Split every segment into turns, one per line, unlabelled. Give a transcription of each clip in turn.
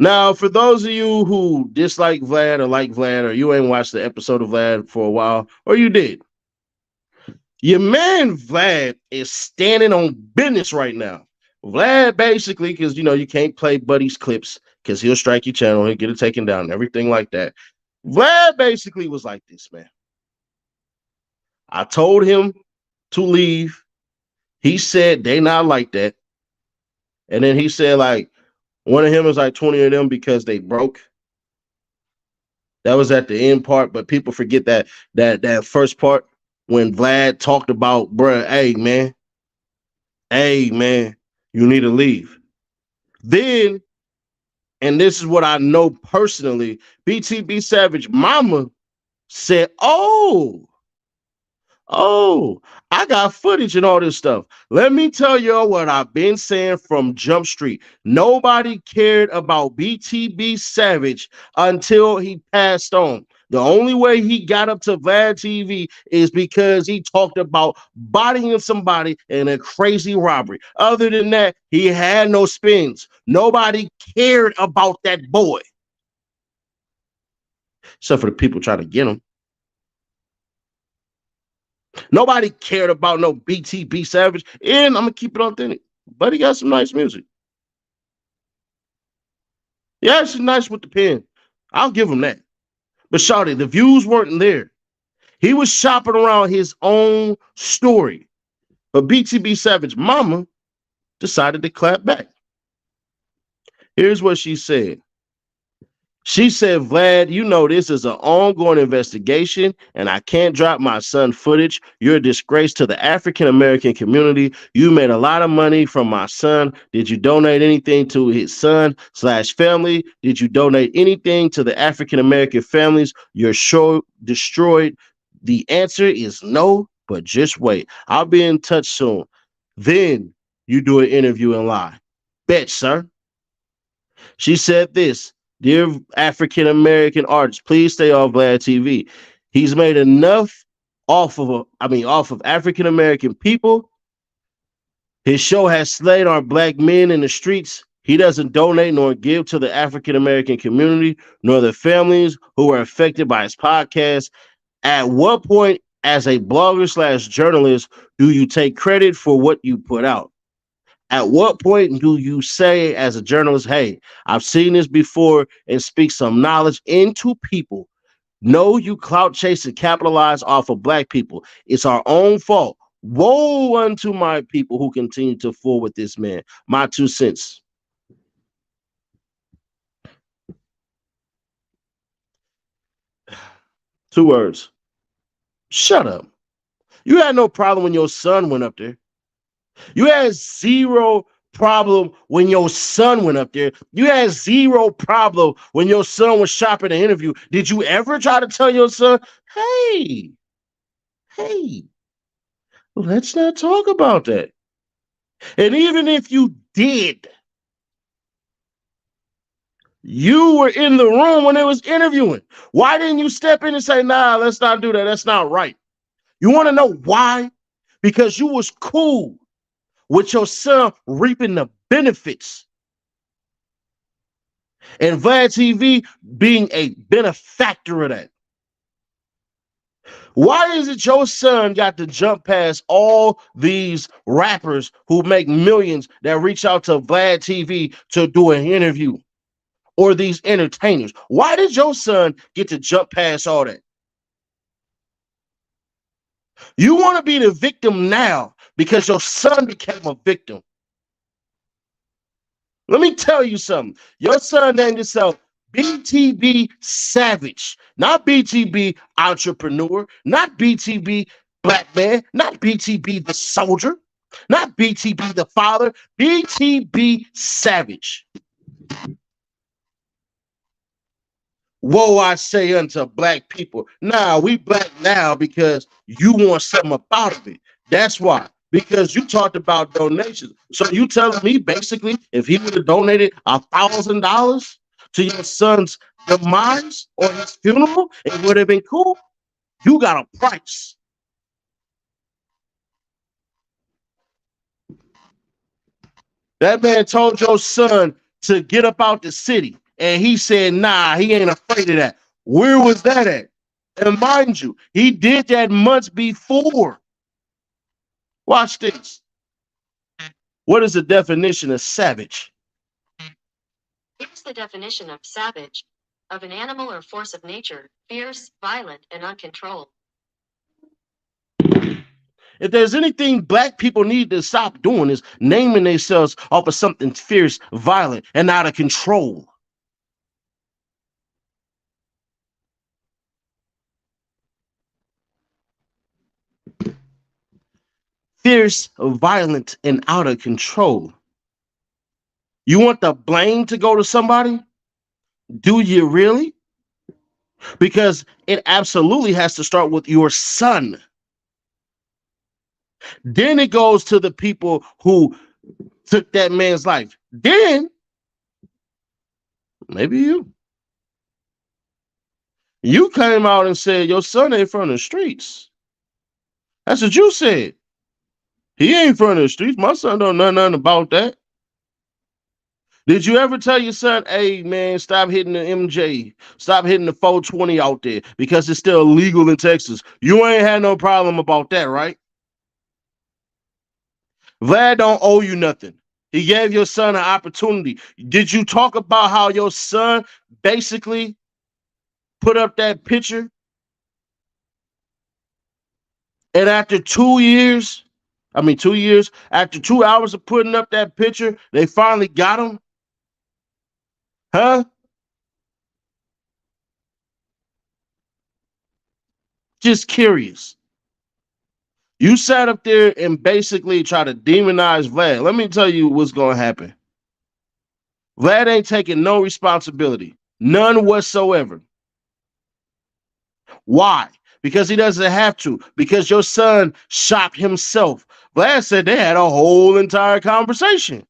Now, for those of you who dislike Vlad or like Vlad, or you ain't watched the episode of Vlad for a while, or you did, your man Vlad is standing on business right now. Vlad basically, because you can't play Buddy's clips because he'll strike your channel, he'll get it taken down, and everything like that. Vlad basically was like this, man. I told him to leave. He said they not like that. And then he said, like, one of him was like 20 of them because they broke. That was at the end part, but people forget that first part when Vlad talked about, bruh, hey man, you need to leave. Then, and this is what I know personally, BTB Savage Mama said, Oh, I got footage and all this stuff. Let me tell y'all what I've been saying from Jump Street. Nobody cared about BTB Savage until he passed on. The only way he got up to Vladtv is because he talked about bodying somebody in a crazy robbery. Other than that, he had no spins. Nobody cared about that boy. Except for the people trying to get him. Nobody cared about no BTB Savage. And I'm going to keep it authentic. But he got some nice music. Yeah, she's nice with the pen. I'll give him that. But shawty, the views weren't there. He was shopping around his own story. But BTB Savage Mama decided to clap back. Here's what she said. She said, Vlad, you know this is an ongoing investigation, and I can't drop my son footage. You're a disgrace to the African-American community. You made a lot of money from my son. Did you donate anything to his son/family? Did you donate anything to the African-American families your show destroyed? The answer is no, but just wait. I'll be in touch soon. Then you do an interview and lie. Bet, sir. She said this. Dear African-American artists, please stay off Vladtv. He's made enough off of African-American people. His show has slayed our black men in the streets. He doesn't donate nor give to the African-American community, nor the families who are affected by his podcast. At what point, as a blogger/journalist, do you take credit for what you put out? At what point do you say as a journalist, hey, I've seen this before, and speak some knowledge into people? No, you clout chase and capitalize off of black people. It's our own fault. Woe unto my people who continue to fool with this man. My 2 cents. Two words. Shut up. You had no problem when your son went up there. You had zero problem when your son went up there. You had zero problem when your son was shopping an interview. Did you ever try to tell your son, hey, let's not talk about that? And even if you did, you were in the room when they was interviewing. Why didn't you step in and say, nah, let's not do that. That's not right. You want to know why? Because you was cool with your son reaping the benefits. And Vladtv being a benefactor of that. Why is it your son got to jump past all these rappers who make millions that reach out to Vladtv to do an interview? Or these entertainers? Why did your son get to jump past all that? You want to be the victim now because your son became a victim. Let me tell you something. Your son named himself BTB Savage, not BTB Entrepreneur, not BTB Black Man, not BTB the Soldier, not BTB the Father, BTB Savage. Woe, I say unto black people. Nah, we black now because you want something about it. That's why. Because you talked about donations. So you telling me basically if he would have donated $1,000 to your son's demise or his funeral, it would have been cool? You got a price. That man told your son to get up out the city and he said, nah, he ain't afraid of that. Where was that at? And mind you, he did that months before. Watch this. What is the definition of savage?
Here's the definition of savage: of an animal or force of nature, fierce, violent, and uncontrolled.
If there's anything black people need to stop doing is naming themselves off of something fierce, violent, and out of control. Fierce, violent, and out of control. You want the blame to go to somebody? Do you really? Because it absolutely has to start with your son. Then it goes to the people who took that man's life. Then maybe you. You came out and said your son ain't from the streets. That's what you said. He ain't from the streets. My son don't know nothing about that. Did you ever tell your son, hey, man, stop hitting the MJ, stop hitting the 420 out there because it's still illegal in Texas? You ain't had no problem about that, right? Vlad don't owe you nothing. He gave your son an opportunity. Did you talk about how your son basically put up that picture? And after 2 years, after 2 hours of putting up that picture, they finally got him? Huh? Just curious. You sat up there and basically try to demonize Vlad. Let me tell you what's going to happen. Vlad ain't taking no responsibility. None whatsoever. Why? Because he doesn't have to. Because your son shot himself. Vlad said they had a whole entire conversation.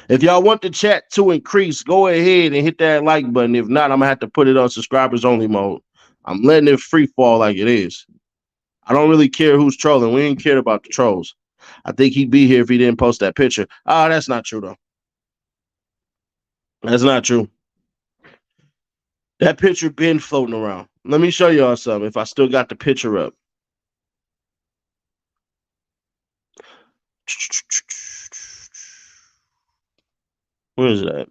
If y'all want the chat to increase, go ahead and hit that like button. If not, I'm going to have to put it on subscribers only mode. I'm letting it free fall like it is. I don't really care who's trolling. We ain't cared about the trolls. I think he'd be here if he didn't post that picture. That's not true, though. That's not true. That picture been floating around. Let me show y'all something if I still got the picture up. Where is that?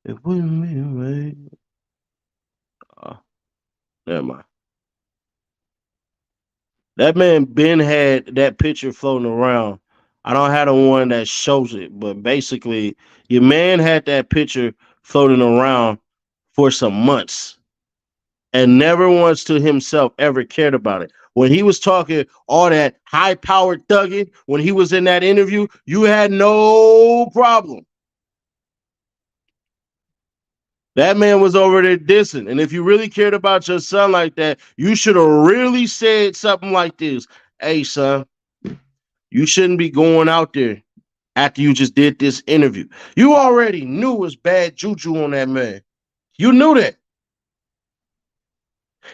It wouldn't be right. Never mind. That man Ben had that picture floating around. I don't have the one that shows it, but basically, your man had that picture floating around for some months and never once to himself ever cared about it. When he was talking all that high-powered thugging, when he was in that interview, you had no problem. That man was over there dissing. And if you really cared about your son like that, you should have really said something like this. Hey, son, you shouldn't be going out there after you just did this interview. You already knew it was bad juju on that man. You knew that.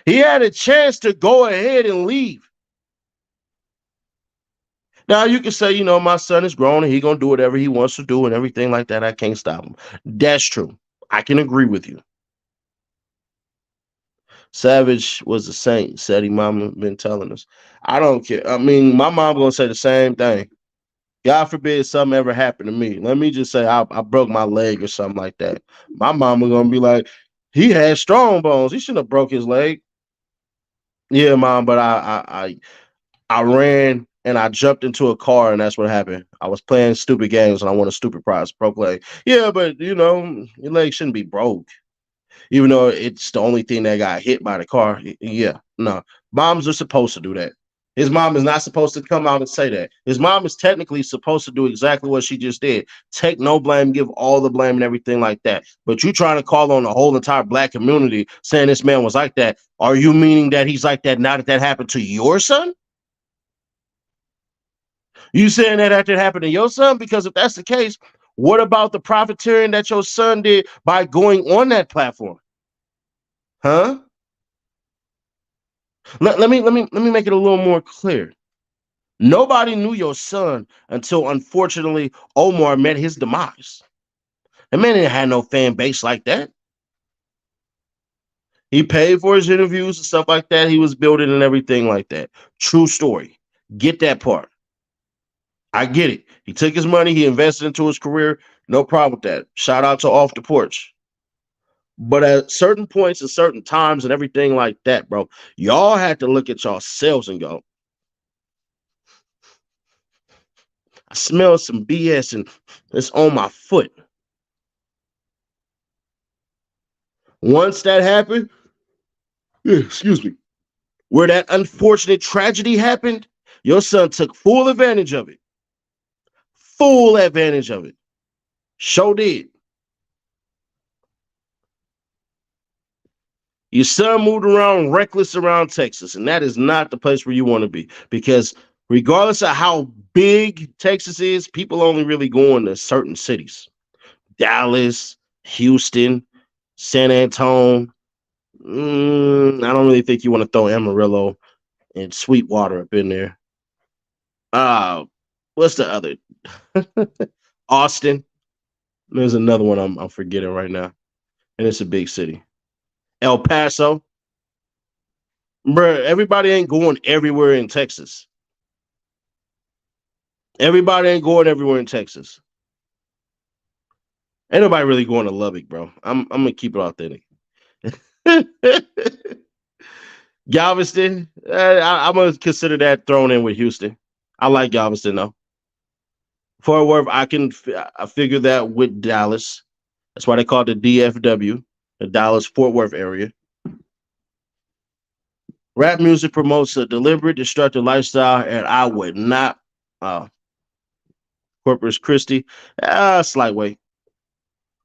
He had a chance to go ahead and leave. Now, you can say, you know, my son is grown and he's going to do whatever he wants to do and everything like that. I can't stop him. That's true. I can agree with you. Savage was a saint, said he mama been telling us. I don't care. I mean, my mom going to say the same thing. God forbid something ever happened to me. Let me just say I broke my leg or something like that. My mama going to be like, he had strong bones. He shouldn't have broke his leg. Yeah, mom, but I ran and I jumped into a car and that's what happened. I was playing stupid games and I won a stupid prize. Broke leg. Yeah, but you know, your leg shouldn't be broke. Even though it's the only thing that got hit by the car. Yeah, no. Moms are supposed to do that. His mom is not supposed to come out and say that. His mom is technically supposed to do exactly what she just did. Take no blame, give all the blame and everything like that. But you trying to call on the whole entire black community saying this man was like that. Are you meaning that he's like that now that that happened to your son? You saying that after it happened to your son? Because if that's the case, what about the profiteering that your son did by going on that platform? Huh? Let me make it a little more clear. Nobody knew your son until unfortunately Omar met his demise. That man didn't have no fan base like that. He paid for his interviews and stuff like that. He was building and everything like that. True story. Get that part. I get it. He took his money, he invested into his career. No problem with that. Shout out to Off the Porch. But at certain points and certain times and everything like that, bro, y'all had to look at yourselves and go, I smell some BS and it's on my foot. Once that happened, excuse me, where that unfortunate tragedy happened, your son took full advantage of it. Full advantage of it. Sure did. Your son moved around reckless around Texas, and that is not the place where you want to be, because regardless of how big Texas is, people only really go into certain cities. Dallas, Houston, San Antonio. I don't really think you want to throw Amarillo and Sweetwater up in there. What's the other? Austin. There's another one I'm forgetting right now, and it's a big city. El Paso. Bruh, everybody ain't going everywhere in Texas. Everybody ain't going everywhere in Texas. Ain't nobody really going to Lubbock, bro. I'm gonna keep it authentic. Galveston, I'm gonna consider that thrown in with Houston. I like Galveston though. Fort Worth, I figure that with Dallas. That's why they call it the DFW, the Dallas Fort Worth area. Rap music promotes a deliberate, destructive lifestyle, and I would not. Corpus Christi, slight way.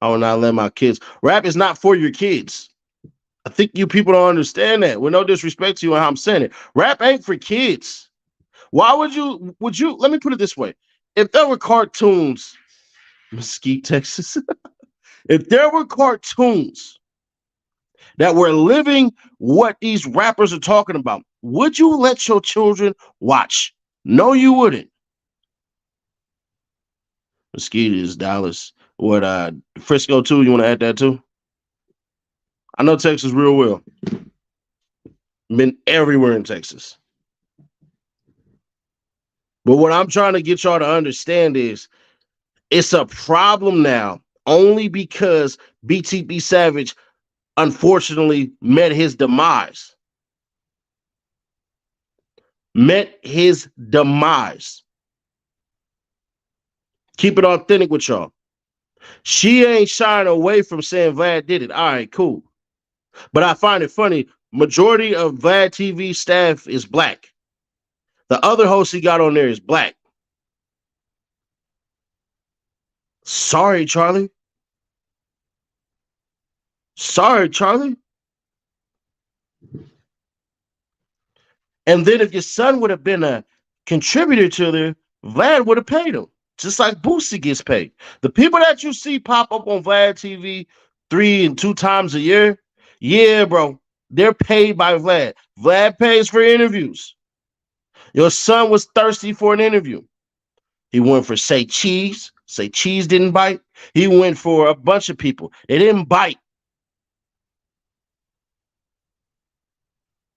I will not let my kids. Rap is not for your kids. I think you people don't understand that. With no disrespect to you and how I'm saying it, rap ain't for kids. Why would you? Let me put it this way: if there were cartoons, Mesquite, Texas, if there were cartoons that were living what these rappers are talking about, would you let your children watch? No, you wouldn't. Mesquite is Dallas. What Frisco too? You want to add that too? I know Texas real well. Been everywhere in Texas. But what I'm trying to get y'all to understand is it's a problem now only because BTB Savage unfortunately met his demise. Met his demise. Keep it authentic with y'all. She ain't shying away from saying Vlad did it. All right, cool. But I find it funny. Majority of Vladtv staff is black. The other host he got on there is black. Sorry, Charlie. Sorry, Charlie. And then if your son would have been a contributor to the, Vlad would have paid him. Just like Boosie gets paid. The people that you see pop up on Vladtv 3 and 2 times a year, yeah, bro, they're paid by Vlad. Vlad pays for interviews. Your son was thirsty for an interview. He went for Say Cheese. Say Cheese didn't bite. He went for a bunch of people. They didn't bite.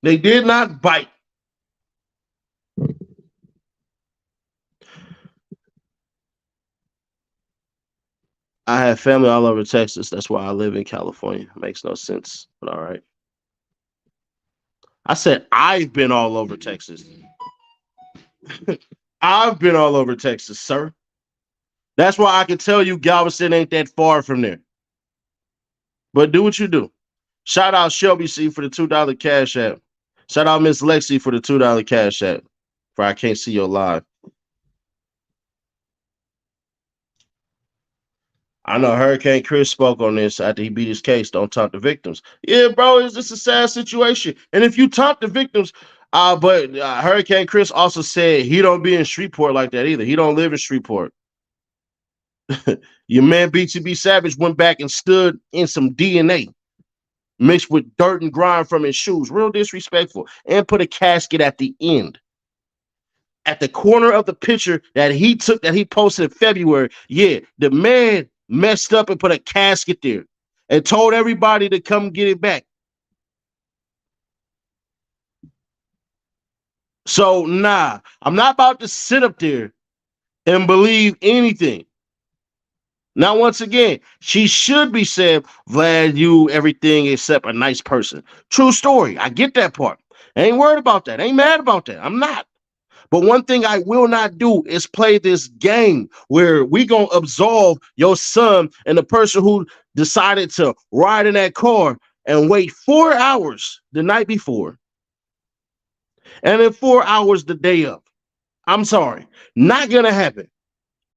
They did not bite. I have family all over Texas. That's why I live in California. Makes no sense, but all right. I said I've been all over Texas. I've been all over Texas, sir. That's why I can tell you Galveston ain't that far from there. But do what you do. Shout out Shelby C for the $2 cash app. Shout out Miss Lexi for the $2 cash app. For I can't see your live. I know Hurricane Chris spoke on this after he beat his case. Don't taunt the victims. Yeah, bro, it's just a sad situation. And if you taunt the victims, but Hurricane Chris also said he don't be in Shreveport like that either. He don't live in Shreveport. Your man BTB Savage went back and stood in some DNA mixed with dirt and grime from his shoes. Real disrespectful. And put a casket at the end. At the corner of the picture that he took, that he posted in February. Yeah, the man messed up and put a casket there and told everybody to come get it back. So, nah, I'm not about to sit up there and believe anything. Now, once again, she should be saying, Vlad, you everything except a nice person. True story. I get that part. I ain't worried about that. I ain't mad about that. I'm not. But one thing I will not do is play this game where we gonna absolve your son and the person who decided to ride in that car and wait 4 hours the night before, and then 4 hours the day of. I'm sorry, not gonna happen.